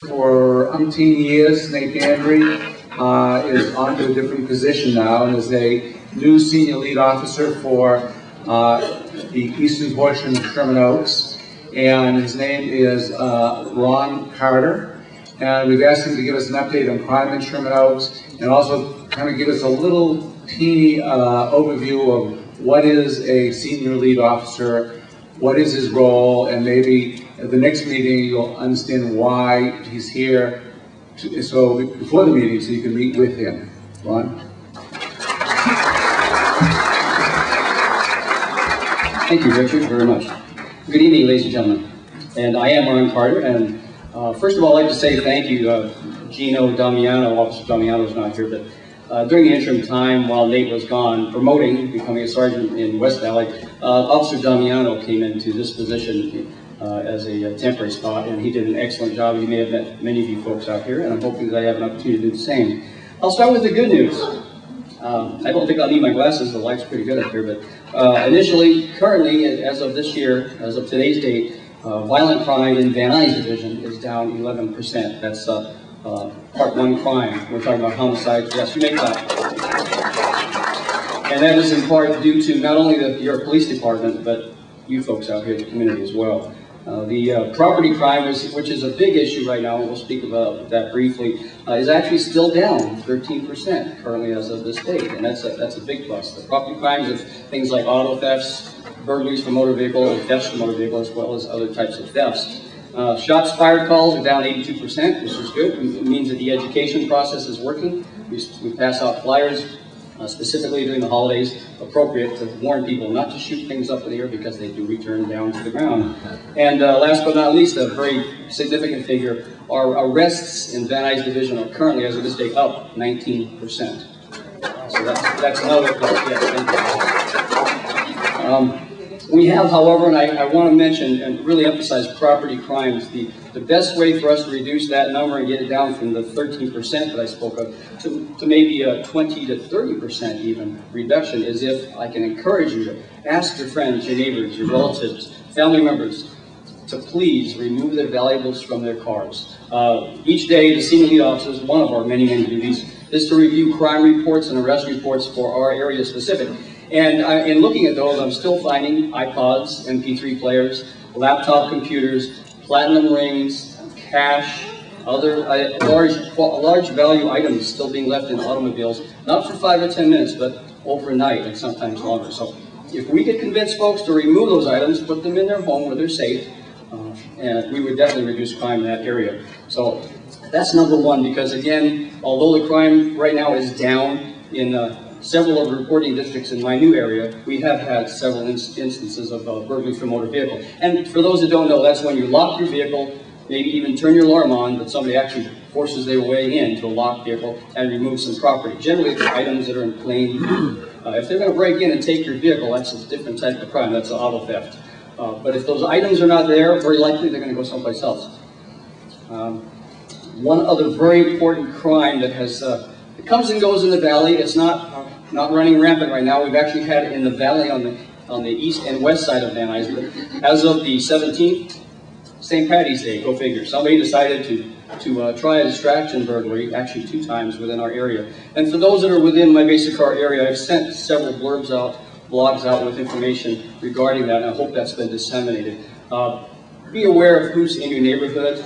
For umpteen years. Nate Dandry is on to a different position now and is a new senior lead officer for the eastern portion of Sherman Oaks. And his name is Ron Carter. And we've asked him to give us an update on crime in Sherman Oaks and also kind of give us a little teeny overview of what is a senior lead officer, what is his role, and maybe at the next meeting you'll understand why he's here. So before the meeting, so you can meet with him. Ron? Thank you, Richard, very much. Good evening, ladies and gentlemen. And I am Ron Carter, and first of all, I'd like to say thank you, Gino Damiano. Officer Damiano is not here, but during the interim time while Nate was gone, promoting, becoming a sergeant in West Valley, Officer Damiano came into this position as a temporary spot, and he did an excellent job. He may have met many of you folks out here, and I'm hoping that I have an opportunity to do the same. I'll start with the good news. I don't think I'll need my glasses, the light's pretty good up here, but initially, currently, as of this year, as of today's date, violent crime in Van Nuys Division is down 11%. That's Part 1 crime. We're talking about homicides. Yes, you may clap. And that is in part due to not only your police department, but you folks out here in the community as well. The property crime, which is a big issue right now, and we'll speak about that briefly, is actually still down 13% currently as of this date, and that's a big plus. The property crimes of things like auto thefts, burglaries from motor vehicle, and thefts from motor vehicle, as well as other types of thefts. Shots fired calls are down 82%, which is good. It means that the education process is working. We pass out flyers, specifically during the holidays, appropriate to warn people not to shoot things up in the air because they do return down to the ground. And last but not least, a very significant figure, our arrests in Van Nuys Division are currently, as of this day, up 19%. So that's another plus. Yes, thank you. We have, however, and I want to mention and really emphasize property crimes. The best way for us to reduce that number and get it down from the 13% that I spoke of to maybe a 20 to 30% even reduction is if I can encourage you to ask your friends, your neighbors, your relatives, family members to please remove their valuables from their cars. Each day, the senior lead officers, one of our many, many duties, is to review crime reports and arrest reports for our area specific. And in looking at those, I'm still finding iPods, MP3 players, laptop computers, platinum rings, cash, other large value items still being left in automobiles, not for 5 or 10 minutes, but overnight and sometimes longer. So if we could convince folks to remove those items, put them in their home where they're safe, and we would definitely reduce crime in that area. So that's number one, because again, although the crime right now is down in several of the reporting districts in my new area, we have had several instances of burglary from motor vehicle. And for those that don't know, that's when you lock your vehicle, maybe even turn your alarm on, but somebody actually forces their way into a locked vehicle and removes some property. Generally, it's items that are in plain view. If they're going to break in and take your vehicle, that's a different type of crime. That's an auto theft. But if those items are not there, very likely they're going to go someplace else. One other very important crime that has it comes and goes in the valley. It's not running rampant right now. We've actually had it in the valley on the east and west side of Van Nuys. But as of the 17th, St. Patty's Day, go figure. Somebody decided to try a distraction burglary, actually 2 times within our area. And for those that are within my basic car area, I've sent several blogs out with information regarding that, and I hope that's been disseminated. Be aware of who's in your neighborhood.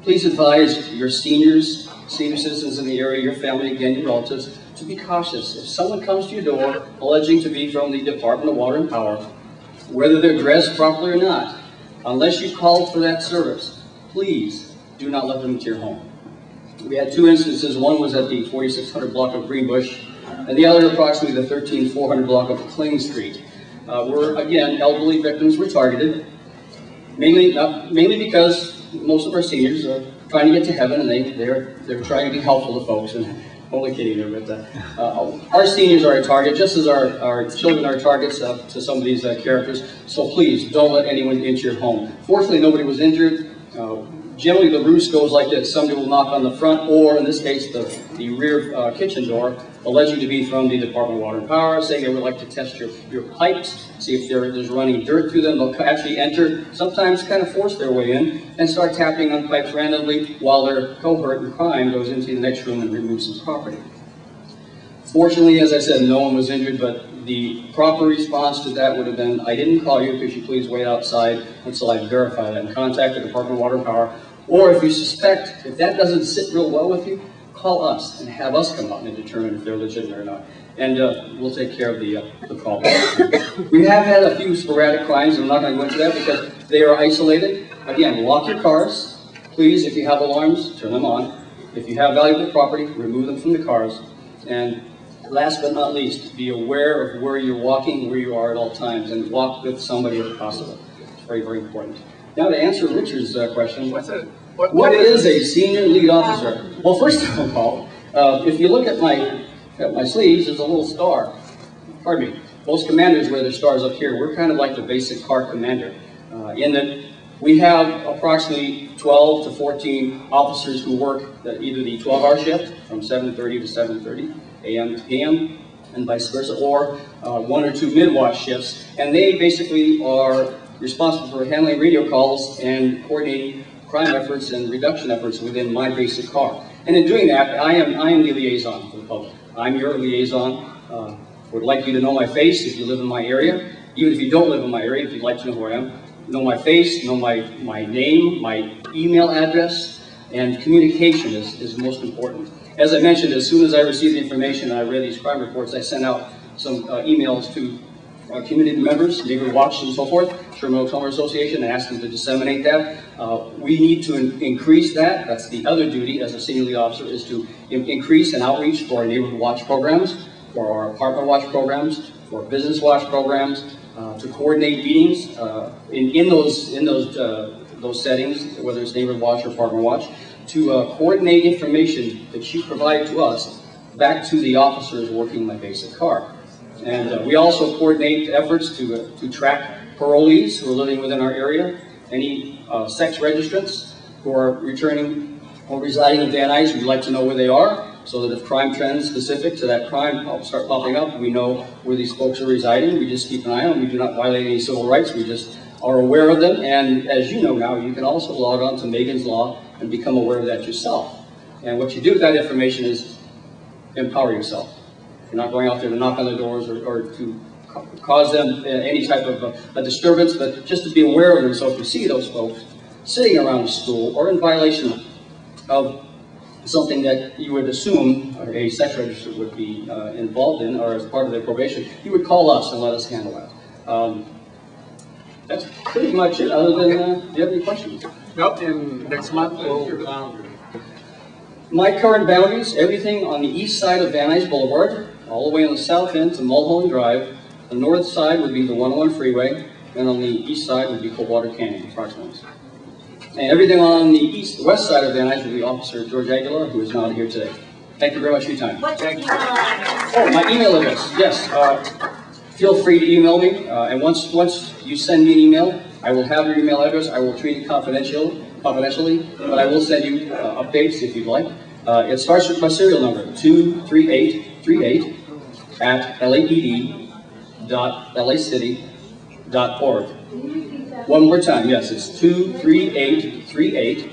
Please advise your senior citizens in the area, your family, again, your relatives, to be cautious. If someone comes to your door alleging to be from the Department of Water and Power, whether they're dressed properly or not, unless you called for that service, please do not let them into your home. We had 2 instances. One was at the 4600 block of Greenbush, and the other approximately the 13400 block of Kling Street. Where, again, elderly victims were targeted, mainly because most of our seniors are trying to get to heaven, and they're trying to be helpful to folks. And only kidding there, but our seniors are a target, just as our children are targets to some of these characters. So please don't let anyone into your home. Fortunately, nobody was injured. Generally, the ruse goes like this. Somebody will knock on the front, or in this case, the rear kitchen door, alleging to be from the Department of Water and Power, saying they would like to test your pipes, see if there's running dirt through them. They'll actually enter, sometimes kind of force their way in, and start tapping on pipes randomly while their cohort in crime goes into the next room and removes some property. Fortunately, as I said, no one was injured, but the proper response to that would have been, I didn't call you, could you please wait outside until I verify that, and contact the Department of Water and Power. Or if you suspect, if that doesn't sit real well with you, call us and have us come out and determine if they're legitimate or not. And we'll take care of the call. We have had a few sporadic crimes, and I'm not going to go into that because they are isolated. Again, lock your cars. Please, if you have alarms, turn them on. If you have valuable property, remove them from the cars. And last but not least, be aware of where you're walking, where you are at all times, and walk with somebody if possible. It's very, very important. Now to answer Richard's question, what is a senior lead officer? Well, first of all, if you look at my sleeves, there's a little star. Pardon me. Most commanders wear their stars up here. We're kind of like the basic car commander, in that we have approximately 12 to 14 officers who work either the 12-hour shift from 7:30 to 7:30 a.m. to p.m. and vice versa, or 1 or 2 mid-watch shifts, and they basically are responsible for handling radio calls and coordinating crime efforts and reduction efforts within my basic car. And in doing that, I am the liaison for the public. I'm your liaison. Would like you to know my face if you live in my area. Even if you don't live in my area, if you'd like to know who I am, know my face, know my name, my email address, and communication is most important. As I mentioned, as soon as I received the information and I read these crime reports, I sent out some emails to community members, neighborhood watch and so forth, Sherman Oaks Homeowners Association, and asked them to disseminate that. We need to increase that. That's the other duty as a senior lead officer, is to increase and outreach for our neighborhood watch programs, for our apartment watch programs, for business watch programs, to coordinate meetings in those settings, whether it's neighborhood watch or apartment watch, to coordinate information that you provide to us back to the officers working my basic car. And we also coordinate efforts to track parolees who are living within our area, any sex registrants who are returning or residing in Van Nuys. We'd like to know where they are, so that if crime trends specific to that crime start popping up, we know where these folks are residing. We just keep an eye on them. We do not violate any civil rights. We just are aware of them. And as you know now, you can also log on to Megan's Law and become aware of that yourself. And what you do with that information is empower yourself. You're not going out there to knock on the doors or to cause them any type of a disturbance, but just to be aware of them. So if you see those folks sitting around the school or in violation of something that you would assume a sex register would be involved in, or as part of their probation, you would call us and let us handle that. That's pretty much it, other than, do you have any questions? Nope, and next month we'll... My current boundaries, everything on the east side of Van Nuys Boulevard, all the way on the south end to Mulholland Drive. The north side would be the 101 freeway, and on the east side would be Coldwater Canyon, approximately. And everything on the west side of Van Nuys would be Officer George Aguilar, who is not here today. Thank you very much for your time. What's your email address? Oh, my email address, yes. Feel free to email me, and once you send me an email, I will have your email address. I will treat it confidentially, but I will send you updates if you'd like. It starts with my serial number, 23838 at lapd.lacity.org. One more time, yes, it's 23838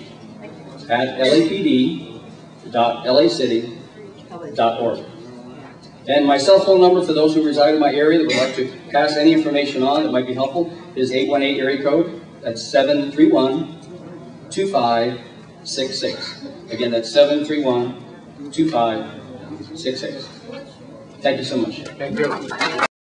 at lapd.lacity.org. And my cell phone number for those who reside in my area that would like to pass any information on that might be helpful is 818 area code. That's 731-2566. Again, that's 731-2566. Thank you so much. Thank you.